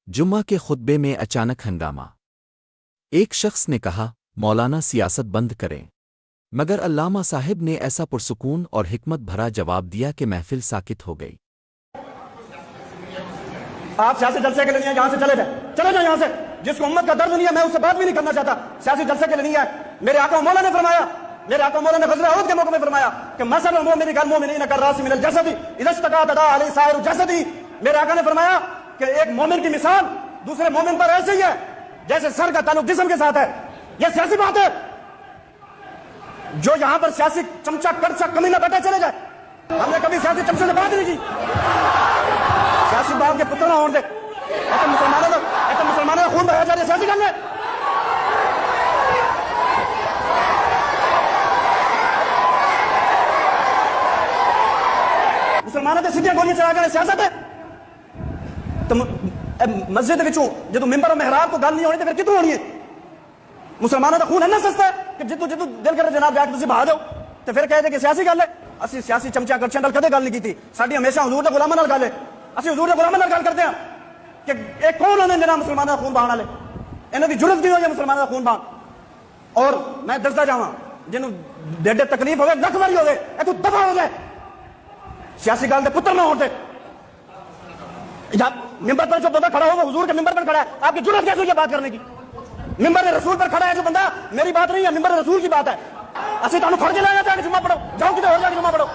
جمعہ کے خطبے میں اچانک ہنگامہ۔ ایک شخص نے کہا، مولانا سیاست بند کریں، مگر علامہ صاحب نے ایسا پرسکون اور حکمت بھرا جواب دیا کہ محفل ساکت ہو گئی۔ آپ سیاسی جلسے کے لیے یہاں سے چلے جائیں یہاں سے، جس کو امت کا درد نہیں ہے میں اس سے بات بھی نہیں کرنا چاہتا، سیاسی جلسے کے لیے نہیں ہے۔ میرے آقا مولا نے فرمایا، میرے آقا مولا نے غزوہ احد کے موقع میں فرمایا کہ مثل المؤمن کالمؤمنین کالراس من الجسد اذا اشتكى تداعى عليه سائر الجسد۔ میرے آقا نے فرمایا کہ ایک مومن کی مثال دوسرے مومن پر ایسے ہی ہے جیسے سر کا تعلق جسم کے ساتھ ہے۔ یہ سیاسی بات ہے، جو یہاں پر سیاسی چمچہ کرچا کمینہ بیٹھا چلے جائے، ہم نے کبھی سیاسی چمچے سے بات نہیں کی، سیاسی بات کے پتر نہ ہون دے۔ مسلمانوں کا خون بہایا جا رہا ہے سیاسی کرنے۔ مسلمانوں کے سیدھیاں گولیاں چلا کر سیاست ہے تو مسجد وچوں جدوں ممبر اور محراب کو گل نہیں ہونی تو پھر کتوں ہونی ہے؟ مسلمانوں کا خون ہے نا سستا ہے کہ جدوں دل کرے جناب جا کے تسی بہا دو تو پھر کہہ دے کہ سیاسی گل ہے۔ اسی سیاسی چمچیاں کرچیاں نال کدے گل نہیں کیتی، ساڈی ہمیشہ حضور دے غلاماں نال گل ہے، اسی حضور دے غلاماں نال گل کرتے ہیں کہ یہ کون ہونے جناب مسلمانوں کا خون بہانے والے، انہاں دی جرت نہیں ہوئی مسلمانوں کا خون بہان۔ اور میں دسدا جاواں جنوں ڈیڈ تکلیف ہوے لکھ واری ہوے اے تو دفع ہو جائے، سیاسی گل دے پتر نہ ہوتے۔ ممبر پر جو بندہ کھڑا ہو وہ حضور کے ممبر پر کھڑا ہے، آپ کی جرت کیسے ہوئی ہے بات کرنے کی؟ ممبر رسول پر کھڑا ہے جو بندہ، میری بات نہیں ہے، ممبر رسول کی بات ہے۔ اسی تانوں کھڑ کے لایا جا کے جمعہ پڑھو، جاؤ کتے ہور جا کے جمعہ پڑھو۔